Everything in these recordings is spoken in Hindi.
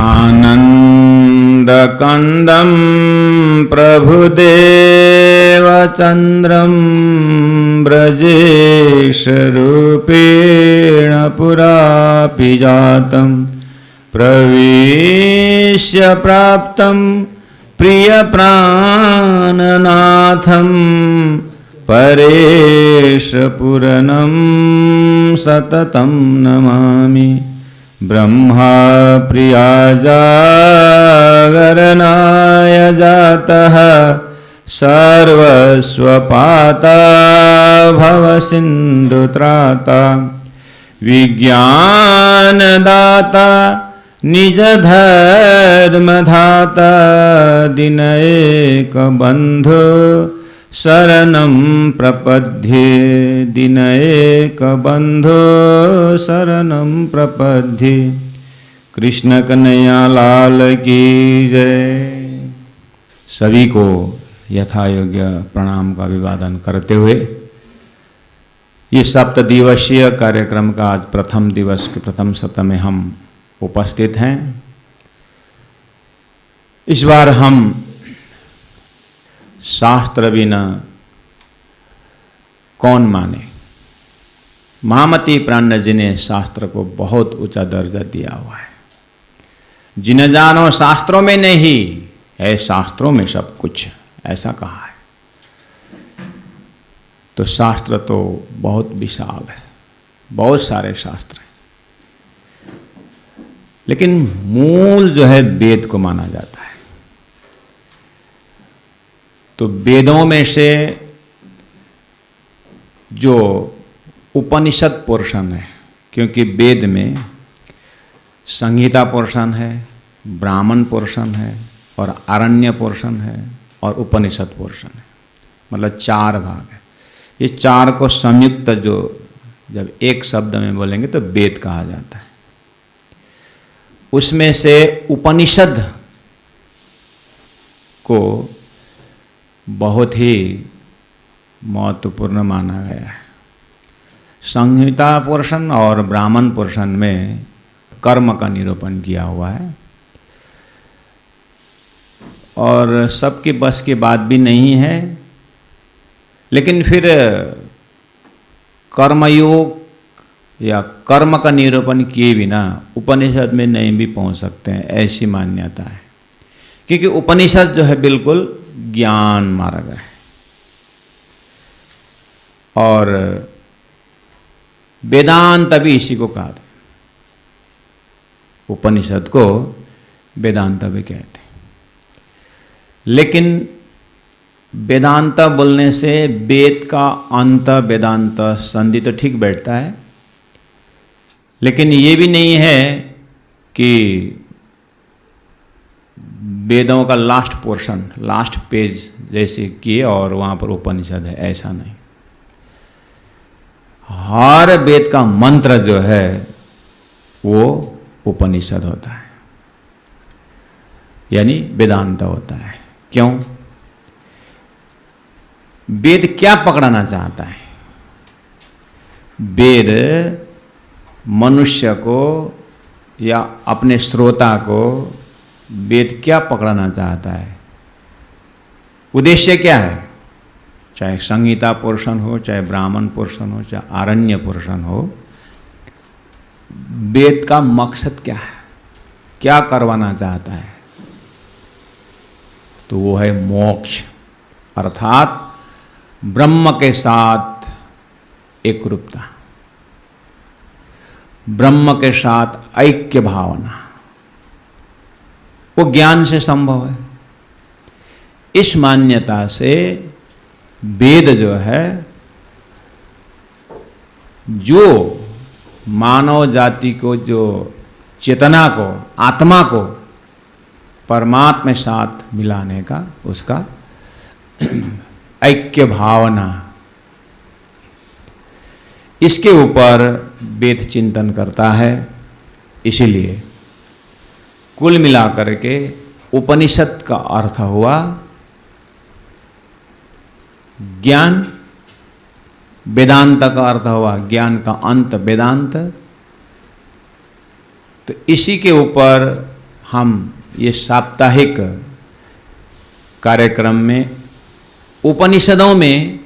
आनन्दकन्दं प्रभुदेवचन्द्रं ब्रजेशरूपेण पुरापि जातं प्रवेश्य प्राप्तं प्रियप्राणनाथं परेशपुरनं सततं नमामि। ब्रह्मा प्रियाजागरणाय जातः सर्वस्वपाता भवसिन्धुत्राता विज्ञानदाता निजधर्मधाता दिनैकबन्धो शरणं प्रपद्ये दिनैकबन्धो शरणं प्रपद्ये। कृष्ण कन्हैया लाल की जय। सभी को यथा योग्य प्रणाम का अभिवादन करते हुए इस 7 दिवसीय कार्यक्रम का आज प्रथम दिवस के प्रथम सत्र में हम उपस्थित हैं। इस बार हम शास्त्र बिना कौन माने, महामती प्राण जी ने शास्त्र को बहुत ऊंचा दर्जा दिया हुआ है। जिन जानो शास्त्रों में नहीं है, शास्त्रों में सब कुछ, ऐसा कहा है। तो शास्त्र तो बहुत विशाल है, बहुत सारे शास्त्र हैं, लेकिन मूल जो है वेद को माना जाता है। तो वेदों में से जो उपनिषद पोर्शन है, क्योंकि वेद में संहिता पोर्शन है, ब्राह्मण पोर्शन है और आरण्य पोर्शन है और उपनिषद पोर्शन है, मतलब 4 भाग है। ये 4 को संयुक्त जो जब एक शब्द में बोलेंगे तो वेद कहा जाता है। उसमें से उपनिषद को बहुत ही महत्वपूर्ण माना गया है। संहिता पोर्शन और ब्राह्मण पोर्शन में कर्म का निरूपण किया हुआ है और सबके बस की बात भी नहीं है, लेकिन फिर कर्मयोग या कर्म का निरूपण किए बिना उपनिषद में नहीं भी पहुंच सकते हैं, ऐसी मान्यता है। क्योंकि उपनिषद जो है बिल्कुल ज्ञान मार्ग है और वेदांत भी इसी को कहा था। उपनिषद को वेदांत भी कहते हैं, लेकिन वेदांत बोलने से वेद का अंत वेदांत संधि तो ठीक बैठता है, लेकिन ये भी नहीं है कि वेदों का लास्ट पोर्शन, लास्ट पेज जैसे किए और वहाँ पर उपनिषद है, ऐसा नहीं। हर वेद का मंत्र जो है वो उपनिषद होता है, यानी वेदांत होता है। क्यों? वेद क्या पकड़ना चाहता है? वेद मनुष्य को या अपने श्रोता को वेद क्या पकड़ना चाहता है? उद्देश्य क्या है? चाहे संहिता पोर्शन हो, चाहे ब्राह्मण पोर्शन हो, चाहे आरण्य पोर्शन हो, वेद का मकसद क्या है? क्या करवाना चाहता है? तो वो है मोक्ष, अर्थात ब्रह्म के साथ एकरूपता, ब्रह्म के साथ ऐक्य भावना। वो ज्ञान से संभव है। इस मान्यता से वेद जो है, जो मानव जाति को, जो चेतना को, आत्मा को परमात्मा के साथ मिलाने का, उसका ऐक्य भावना, इसके ऊपर वेद चिंतन करता है। इसीलिए कुल मिलाकर के उपनिषद का अर्थ हुआ ज्ञान, वेदांत का अर्थ हुआ ज्ञान का अंत वेदांत। तो इसी के ऊपर हम ये साप्ताहिक कार्यक्रम में उपनिषदों में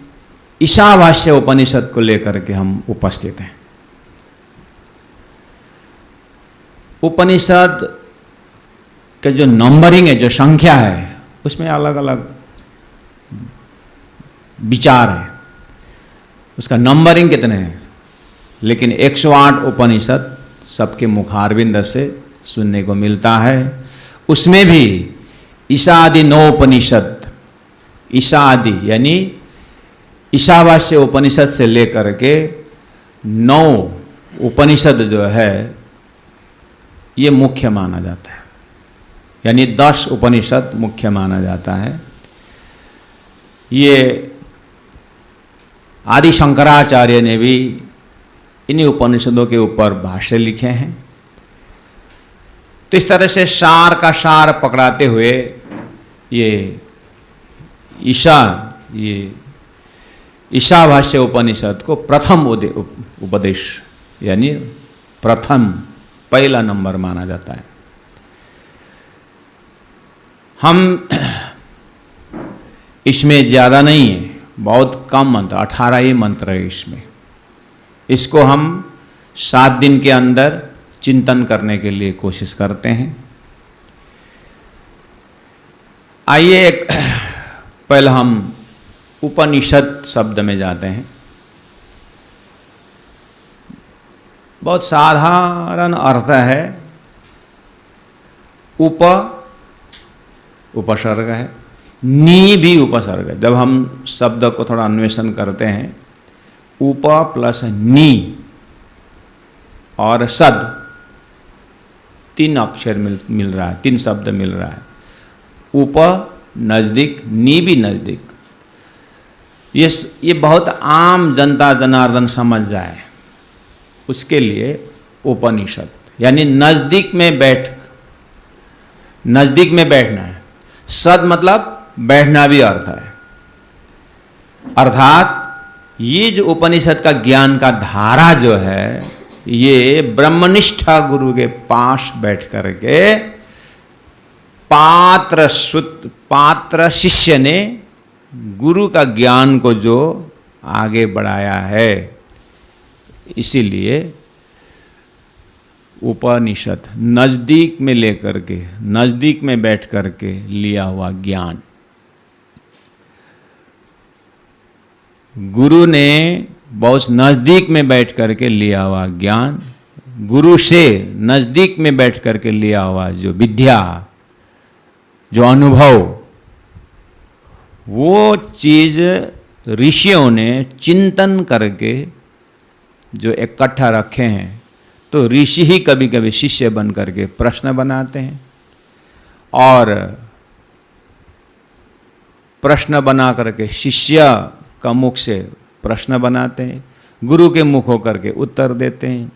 ईशावास्य उपनिषद को लेकर के हम उपस्थित हैं। उपनिषद के जो नंबरिंग है, जो संख्या है, उसमें अलग अलग विचार है, उसका नंबरिंग कितने हैं, लेकिन 108 उपनिषद सबके मुखारविंद से सुनने को मिलता है। उसमें भी ईशादि 9 उपनिषद, ईशादि यानी ईशावास्य उपनिषद से लेकर के 9 उपनिषद जो है ये मुख्य माना जाता है, यानी 10 उपनिषद मुख्य माना जाता है। ये आदि शंकराचार्य ने भी इन्हीं उपनिषदों के ऊपर भाष्य लिखे हैं। तो इस तरह से सार का सार पकड़ाते हुए ये ईशावास्य उपनिषद को प्रथम उपदेश यानी प्रथम पहला नंबर माना जाता है। हम इसमें ज़्यादा नहीं है, बहुत कम मंत्र, 18 ही मंत्र है इसमें। इसको हम 7 दिन के अंदर चिंतन करने के लिए कोशिश करते हैं। आइए पहले हम उपनिषद शब्द में जाते हैं। बहुत साधारण अर्थ है, उपसर्ग है, नी भी उपसर्ग है। जब हम शब्द को थोड़ा अन्वेषण करते हैं, उप प्लस नी और सद 3 अक्षर मिल रहा है, 3 शब्द मिल रहा है। उप नज़दीक, नी भी नज़दीक। ये बहुत आम जनता जनार्दन समझ जाए, उसके लिए उपनिषद यानी नज़दीक में बैठना है। सद मतलब बैठना भी अर्थ है। अर्थात ये जो उपनिषद का ज्ञान का धारा जो है, ये ब्रह्मनिष्ठा गुरु के पास बैठ करके पात्र शिष्य ने गुरु का ज्ञान को जो आगे बढ़ाया है, इसीलिए उपनिषद नज़दीक में लेकर के, नज़दीक में बैठ करके लिया हुआ ज्ञान। गुरु ने बहुत नज़दीक में बैठ करके लिया हुआ ज्ञान, गुरु से नज़दीक में बैठ करके लिया हुआ जो विद्या, जो अनुभव, वो चीज़ ऋषियों ने चिंतन करके जो इकट्ठा रखे हैं। तो ऋषि ही कभी कभी शिष्य बन करके प्रश्न बनाते हैं, और प्रश्न बना करके शिष्य का मुख से प्रश्न बनाते हैं, गुरु के मुख होकर के उत्तर देते हैं।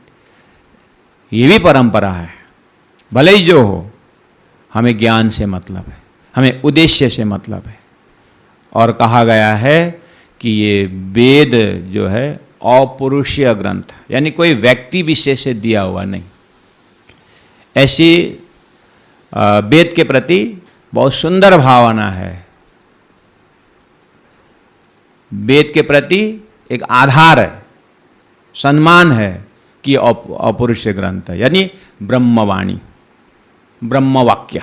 ये भी परंपरा है। भले ही जो हो, हमें ज्ञान से मतलब है, हमें उद्देश्य से मतलब है। और कहा गया है कि ये वेद जो है अपौरुषीय ग्रंथ, यानी कोई व्यक्ति विशेष से दिया हुआ नहीं। ऐसी वेद के प्रति बहुत सुंदर भावना है। वेद के प्रति एक आधार है, सम्मान है कि अपौरुषीय ग्रंथ है, यानी ब्रह्मवाणी, ब्रह्मवाक्य,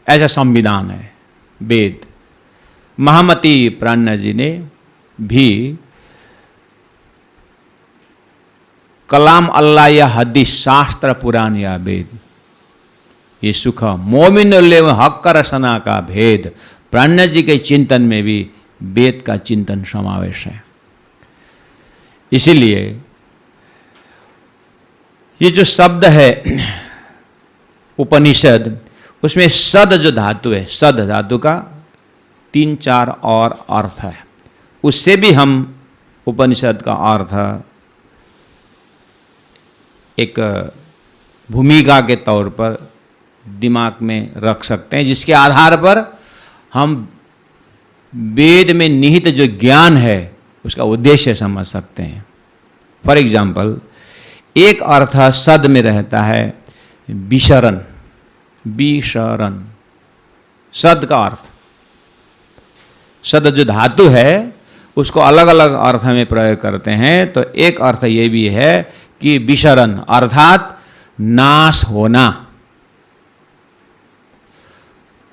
ऐसा संविधान है वेद। महामती प्राज्ञ जी ने भी कलाम अल्लाह या हदीस, शास्त्र पुराण या वेद, ये सुख मोमिन लेव हक रसना का भेद, प्राज्ञ जी के चिंतन में भी वेद का चिंतन समावेश है। इसीलिए ये जो शब्द है उपनिषद, उसमें सद जो धातु है, सद धातु का 3-4 और अर्थ है। उससे भी हम उपनिषद का अर्थ एक भूमिका के तौर पर दिमाग में रख सकते हैं, जिसके आधार पर हम वेद में निहित जो ज्ञान है उसका उद्देश्य समझ सकते हैं। फॉर एग्जाम्पल, एक अर्थ सद में रहता है विसरण, विशरण, सद का अर्थ, सद जो धातु है उसको अलग अलग अर्थ में प्रयोग करते हैं। तो एक अर्थ ये भी है कि विशरण अर्थात नाश होना।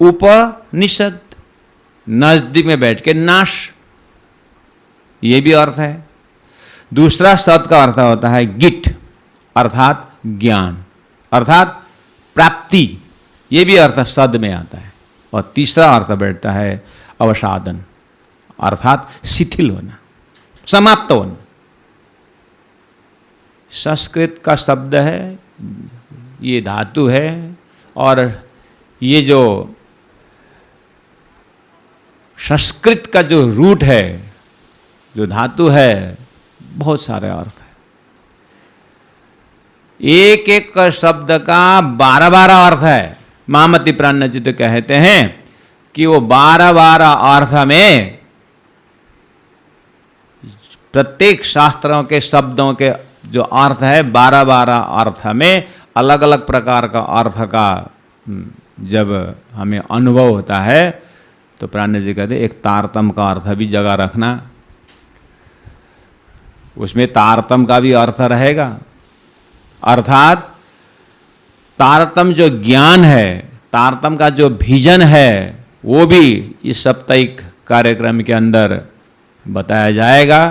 उपनिषद, नजदीक में बैठ के नाश, ये भी अर्थ है। दूसरा सद का अर्थ होता है गिट, अर्थात ज्ञान, अर्थात प्राप्ति, ये भी अर्थ सद में आता है। और तीसरा अर्थ बैठता है अवसादन, अर्थात शिथिल होना, समाप्त होना। संस्कृत का शब्द है, ये धातु है, और ये जो संस्कृत का जो रूट है, जो धातु है, बहुत सारे अर्थ है। एक एक शब्द का 12-12 अर्थ है। महामती प्राणजी तो कहते हैं कि वो 12-12 अर्थ में, प्रत्येक शास्त्रों के शब्दों के जो अर्थ है 12-12 अर्थ में अलग अलग प्रकार का अर्थ का जब हमें अनुभव होता है तो प्राण जी कहते एक तारतम का अर्थ भी जगह रखना, उसमें तारतम का भी अर्थ रहेगा। अर्थात तारतम जो ज्ञान है, तारतम का जो विजन है, वो भी इस साप्ताहिक कार्यक्रम के अंदर बताया जाएगा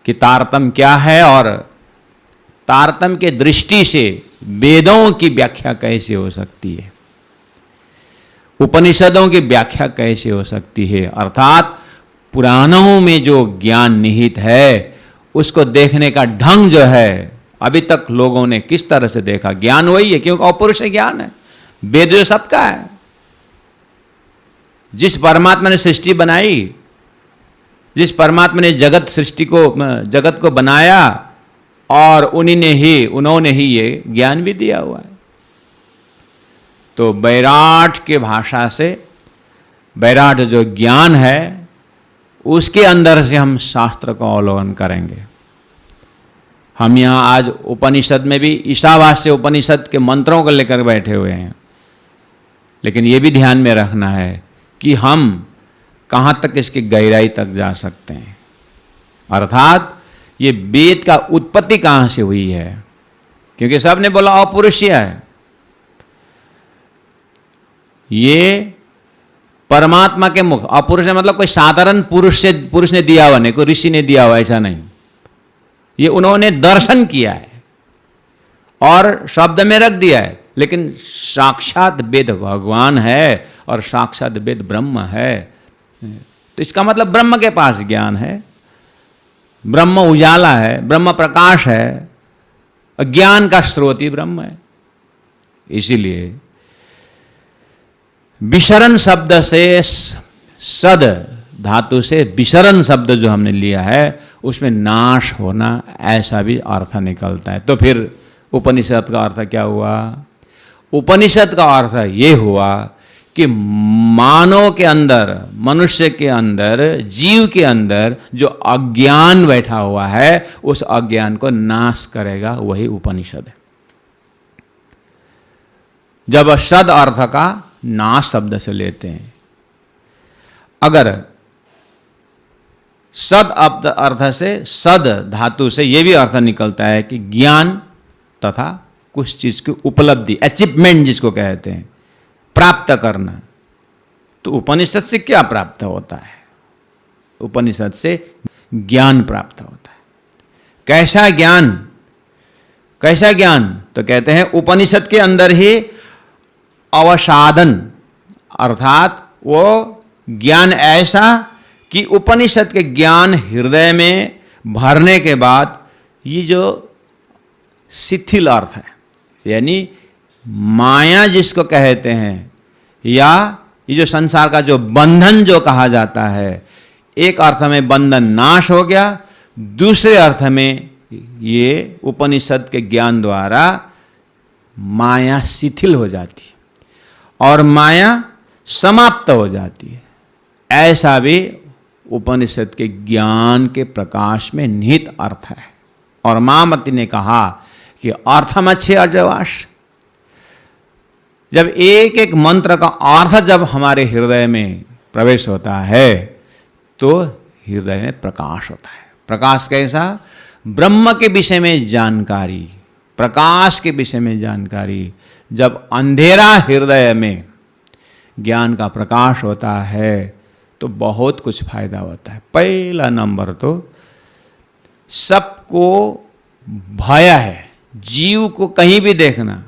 कि तारतम क्या है और तारतम के दृष्टि से वेदों की व्याख्या कैसे हो सकती है, उपनिषदों की व्याख्या कैसे हो सकती है। अर्थात पुराणों में जो ज्ञान निहित है उसको देखने का ढंग जो है अभी तक लोगों ने किस तरह से देखा। ज्ञान वही है, क्योंकि अपौरुष ज्ञान है, वेद जो सबका है। जिस परमात्मा ने सृष्टि बनाई, जिस परमात्मा ने जगत को बनाया, और उन्होंने ही ये ज्ञान भी दिया हुआ है। तो बैराट के भाषा से, बैराट जो ज्ञान है उसके अंदर से हम शास्त्र को अवलोकन करेंगे। हम यहाँ आज उपनिषद में भी ईशावास्य उपनिषद के मंत्रों को लेकर बैठे हुए हैं, लेकिन ये भी ध्यान में रखना है कि हम कहाँ तक इसकी गहराई तक जा सकते हैं। अर्थात ये वेद का उत्पत्ति कहाँ से हुई है, क्योंकि सबने बोला अपौरुषीय है। ये परमात्मा के मुख, अपौरुष मतलब कोई साधारण पुरुष ने दिया हुआ नहीं, कोई ऋषि ने दिया हुआ, ऐसा नहीं। ये उन्होंने दर्शन किया है और शब्द में रख दिया है, लेकिन साक्षात वेद भगवान है और साक्षात वेद ब्रह्म है। तो इसका मतलब ब्रह्म के पास ज्ञान है, ब्रह्म उजाला है, ब्रह्म प्रकाश है, ज्ञान का स्रोत ही ब्रह्म है। इसीलिए विशरण शब्द से, सद धातु से विशरण शब्द जो हमने लिया है उसमें नाश होना, ऐसा भी अर्थ निकलता है। तो फिर उपनिषद का अर्थ क्या हुआ? उपनिषद का अर्थ ये हुआ कि मानव के अंदर, मनुष्य के अंदर, जीव के अंदर जो अज्ञान बैठा हुआ है उस अज्ञान को नाश करेगा, वही उपनिषद है। जब सद अर्थ का नाश शब्द से लेते हैं, अगर सद अर्थ से, सद धातु से यह भी अर्थ निकलता है कि ज्ञान तथा कुछ चीज की उपलब्धि, अचीवमेंट जिसको कहते हैं, प्राप्त करना। तो उपनिषद से क्या प्राप्त होता है? उपनिषद से ज्ञान प्राप्त होता है। कैसा ज्ञान? कैसा ज्ञान? तो कहते हैं उपनिषद के अंदर ही अवसादन, अर्थात वो ज्ञान ऐसा कि उपनिषद के ज्ञान हृदय में भरने के बाद ये जो शिथिल अर्थ है, यानी माया जिसको कहते हैं, या ये जो संसार का जो बंधन जो कहा जाता है, एक अर्थ में बंधन नाश हो गया, दूसरे अर्थ में ये उपनिषद के ज्ञान द्वारा माया शिथिल हो जाती है और माया समाप्त हो जाती है। ऐसा भी उपनिषद के ज्ञान के प्रकाश में निहित अर्थ है। और महामती ने कहा कि अर्थम अच्छे अजवास, जब एक एक मंत्र का अर्थ जब हमारे हृदय में प्रवेश होता है तो हृदय में प्रकाश होता है। प्रकाश कैसा? ब्रह्म के विषय में जानकारी, प्रकाश के विषय में जानकारी। जब अंधेरा हृदय में ज्ञान का प्रकाश होता है तो बहुत कुछ फायदा होता है। पहला नंबर तो सबको भय है, जीव को कहीं भी देखना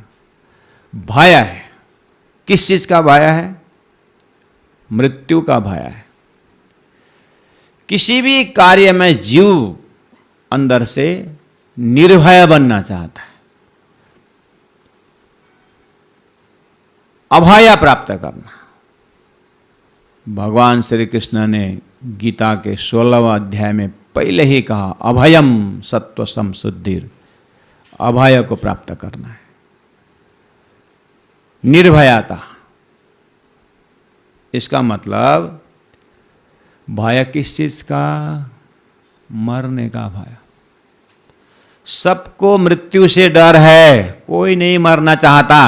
भय है। किस चीज का भय है? मृत्यु का भय है। किसी भी कार्य में जीव अंदर से निर्भय बनना चाहता है, अभय प्राप्त करना। भगवान श्री कृष्ण ने गीता के 16वें अध्याय में पहले ही कहा, अभयम सत्व संशुद्धिर, अभय को प्राप्त करना है, निर्भयता। इसका मतलब भय किस चीज का? मरने का भय। सबको मृत्यु से डर है, कोई नहीं मरना चाहता,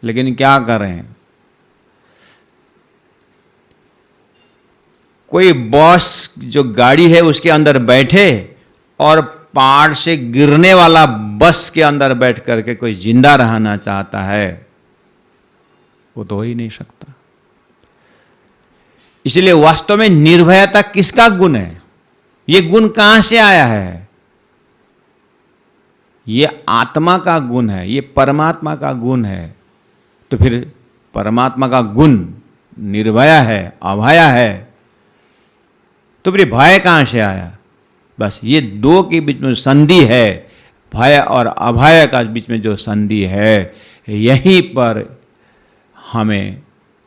लेकिन क्या करें? कोई बॉस जो गाड़ी है उसके अंदर बैठे और पहाड़ से गिरने वाला बस के अंदर बैठ करके कोई जिंदा रहना चाहता है, वो तो हो ही नहीं सकता। इसलिए वास्तव में निर्भयता किसका गुण है? ये गुण कहां से आया है? ये आत्मा का गुण है, ये परमात्मा का गुण है। तो फिर परमात्मा का गुण निर्भय है, अभय है, तो फिर भय कहां से आया? बस ये दो के बीच में संधि है, भय और अभय का बीच में जो संधि है, यहीं पर हमें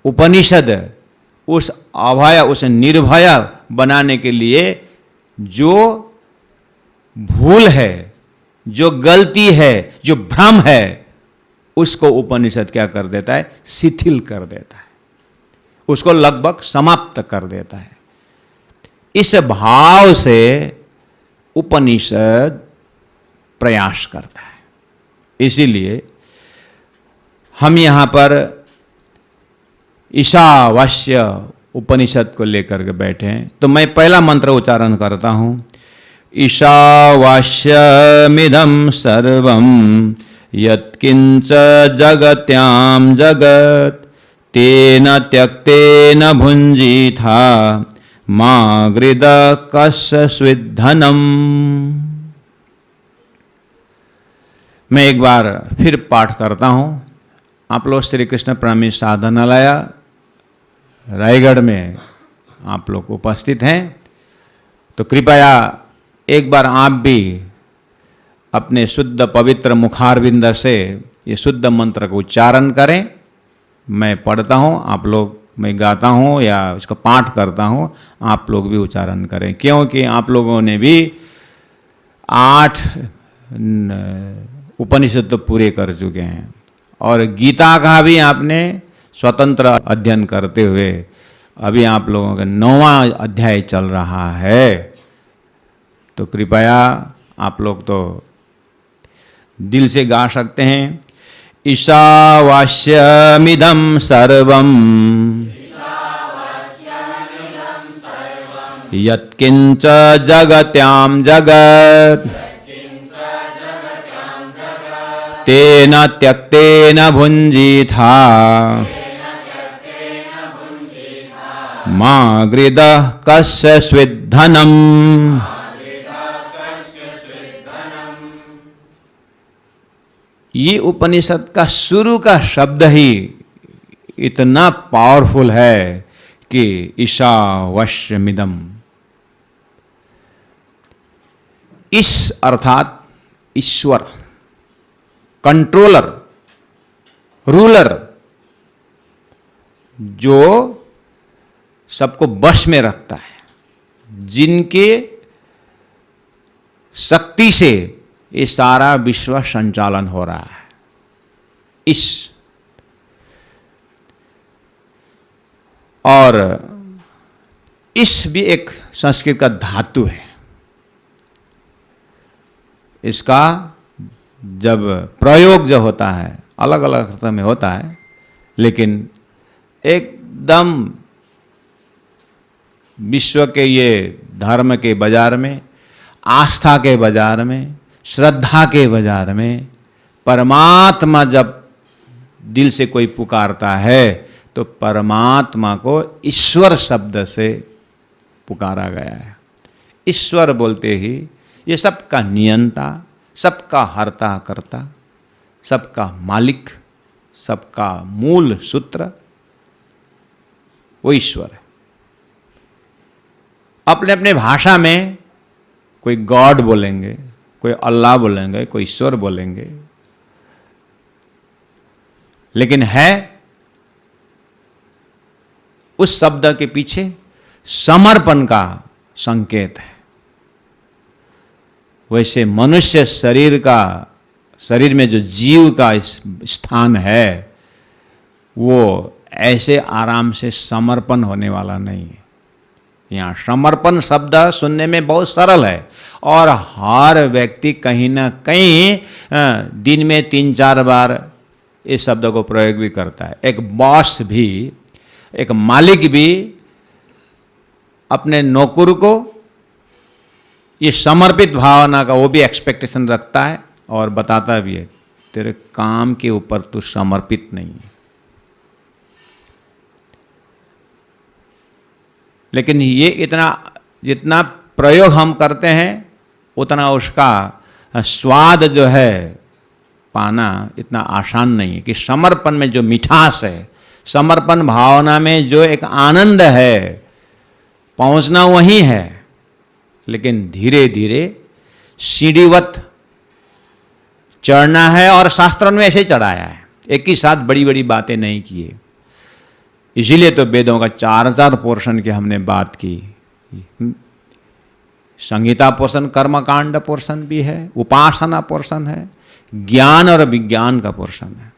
उपनिषद उस अभय, उस निर्भय बनाने के लिए जो भूल है, जो गलती है, जो भ्रम है, उसको उपनिषद क्या कर देता है? शिथिल कर देता है, उसको लगभग समाप्त कर देता है। इस भाव से उपनिषद प्रयास करता है। इसीलिए हम यहां पर ईशावास्य उपनिषद को लेकर के बैठे हैं। तो मैं पहला मंत्र उच्चारण करता हूं, ईशावास्यमिदं सर्वं यत्किंच जगत्यां जगत् तेन त्यक्तेन भुञ्जीथा मा गृद कस्यचिद्धनम्। मैं एक बार फिर पाठ करता हूं। आप लोग श्री कृष्ण प्रेमी साधनालय रायगढ़ में आप लोग उपस्थित हैं, तो कृपया एक बार आप भी अपने शुद्ध पवित्र मुखारविंद से ये शुद्ध मंत्र को उच्चारण करें। मैं पढ़ता हूँ, आप लोग, मैं गाता हूँ या उसका पाठ करता हूँ, आप लोग भी उच्चारण करें, क्योंकि आप लोगों ने भी 8 उपनिषद तो पूरे कर चुके हैं और गीता का भी आपने स्वतंत्र अध्ययन करते हुए अभी आप लोगों का 9वां अध्याय चल रहा है। तो कृपया आप लोग तो दिल से गा सकते हैं, ईशावास्यमिदं सर्वं यत्किंच जगत्यां जगत् तेन त्यक्तेन भुञ्जीथा मा गृद कस्यचिद्धनम्। ये उपनिषद का शुरू का शब्द ही इतना पावरफुल है कि ईशावास्यमिदं, इस अर्थात ईश्वर, कंट्रोलर, रूलर, जो सबको वश में रखता है, जिनके शक्ति से ये सारा विश्व संचालन हो रहा है। और इस भी एक संस्कृत का धातु है। इसका जब प्रयोग जो होता है अलग अलग अर्थ में होता है, लेकिन एकदम विश्व के ये धर्म के बाजार में, आस्था के बाजार में, श्रद्धा के बाजार में परमात्मा जब दिल से कोई पुकारता है तो परमात्मा को ईश्वर शब्द से पुकारा गया है। ईश्वर बोलते ही ये सबका नियंता, सबका हर्ता करता, सबका मालिक, सबका मूल सूत्र वो ईश्वर है। अपने अपने भाषा में कोई गॉड बोलेंगे, कोई अल्लाह बोलेंगे, कोई ईश्वर बोलेंगे, लेकिन है उस शब्द के पीछे समर्पण का संकेत है। वैसे मनुष्य शरीर में जो जीव का स्थान है वो ऐसे आराम से समर्पण होने वाला नहीं है। यहाँ समर्पण शब्द सुनने में बहुत सरल है और हर व्यक्ति कहीं ना कहीं दिन में 3-4 बार इस शब्द को प्रयोग भी करता है। एक बॉस भी, एक मालिक भी अपने नौकर को ये समर्पित भावना का वो भी एक्सपेक्टेशन रखता है और बताता भी है, तेरे काम के ऊपर तू समर्पित नहीं है। लेकिन ये इतना जितना प्रयोग हम करते हैं उतना उसका स्वाद जो है पाना इतना आसान नहीं है। कि समर्पण में जो मिठास है, समर्पण भावना में जो एक आनंद है, पहुंचना वही है, लेकिन धीरे धीरे सीढ़ीवत चढ़ना है और शास्त्रों में ऐसे चढ़ाया है, एक ही साथ बड़ी बड़ी बातें नहीं किए। इसीलिए तो वेदों का 4,000 पोर्शन की हमने बात की। संहिता पोर्शन, कर्मकांड पोर्शन भी है, उपासना पोर्शन है, ज्ञान और विज्ञान का पोर्शन है।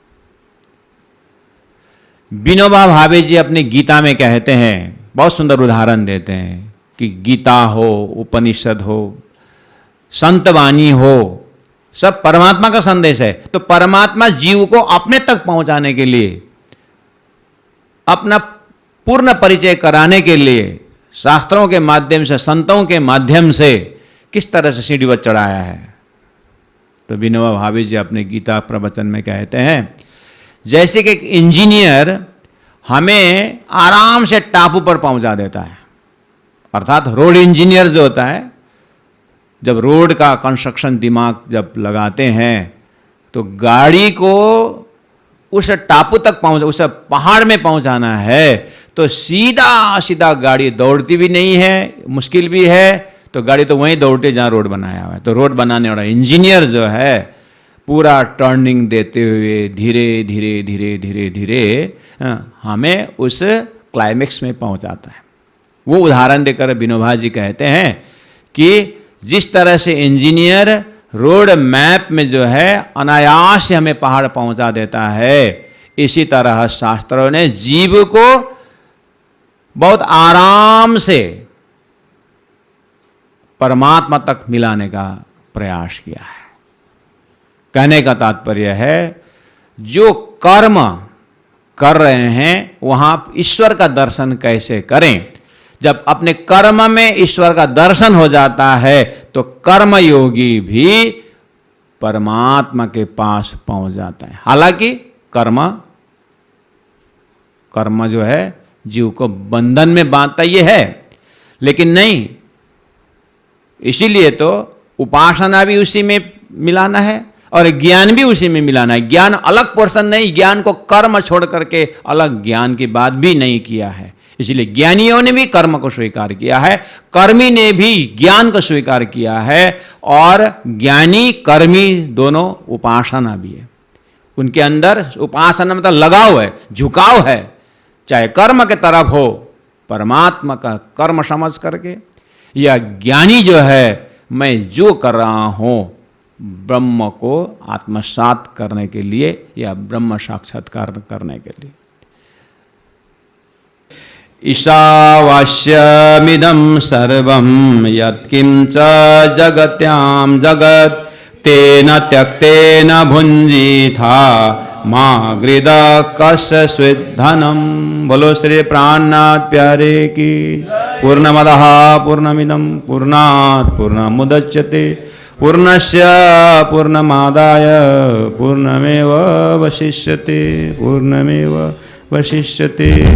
विनोबा भावे जी अपनी गीता में कहते हैं, बहुत सुंदर उदाहरण देते हैं कि गीता हो, उपनिषद हो, संतवाणी हो, सब परमात्मा का संदेश है। तो परमात्मा जीव को अपने तक पहुंचाने के लिए, अपना पूर्ण परिचय कराने के लिए शास्त्रों के माध्यम से, संतों के माध्यम से किस तरह से सीढ़ीवत चढ़ाया है। तो विनोबा भावे जी अपने गीता प्रवचन में कहते हैं, जैसे कि एक इंजीनियर हमें आराम से टापू पर पहुंचा देता है, अर्थात रोड इंजीनियर जो होता है, जब रोड का कंस्ट्रक्शन दिमाग जब लगाते हैं तो गाड़ी को उस टापू तक उस पहाड़ में पहुंचाना है तो सीधा सीधा गाड़ी दौड़ती भी नहीं है, मुश्किल भी है, तो गाड़ी तो वहीं दौड़ते जहाँ रोड बनाया हुआ है। तो रोड बनाने वाला इंजीनियर जो है पूरा टर्निंग देते हुए धीरे धीरे धीरे धीरे धीरे हमें उस क्लाइमेक्स में पहुंचाता है। वो उदाहरण देकर विनोबा जी कहते हैं कि जिस तरह से इंजीनियर रोड मैप में जो है अनायास से हमें पहाड़ पहुंचा देता है, इसी तरह शास्त्रों ने जीव को बहुत आराम से परमात्मा तक मिलाने का प्रयास किया है। कहने का तात्पर्य है, जो कर्म कर रहे हैं वहां ईश्वर का दर्शन कैसे करें। जब अपने कर्म में ईश्वर का दर्शन हो जाता है तो कर्मयोगी भी परमात्मा के पास पहुंच जाता है। हालांकि कर्म जो है जीव को बंधन में बांधता ये है, लेकिन नहीं, इसीलिए तो उपासना भी उसी में मिलाना है और ज्ञान भी उसी में मिलाना है। ज्ञान अलग पोर्शन नहीं, ज्ञान को कर्म छोड़ करके अलग ज्ञान की बात भी नहीं किया है। इसलिए ज्ञानियों ने भी कर्म को स्वीकार किया है, कर्मी ने भी ज्ञान को स्वीकार किया है, और ज्ञानी कर्मी दोनों उपासना भी है। उनके अंदर उपासना मतलब लगाव है, झुकाव है, चाहे कर्म के तरफ हो परमात्मा का कर्म समझ करके, या ज्ञानी जो है मैं जो कर रहा हूं ब्रह्म को आत्मसात करने के लिए या ब्रह्म साक्षात्कार करने के लिए। ईशावास्यमिदं सर्वं यत्किंच जगत्यां जगत् तेन त्यक्तेन भुञ्जीथा माँ गृदा कस्य स्विद्धनम। बोलो श्री प्राणनाथ प्यारे की। पूर्णमदः पूर्णमिदं पूर्णात् पूर्णमुदच्यते पूर्णस्य पूर्णमादाय पूर्णमेव वशिष्यते।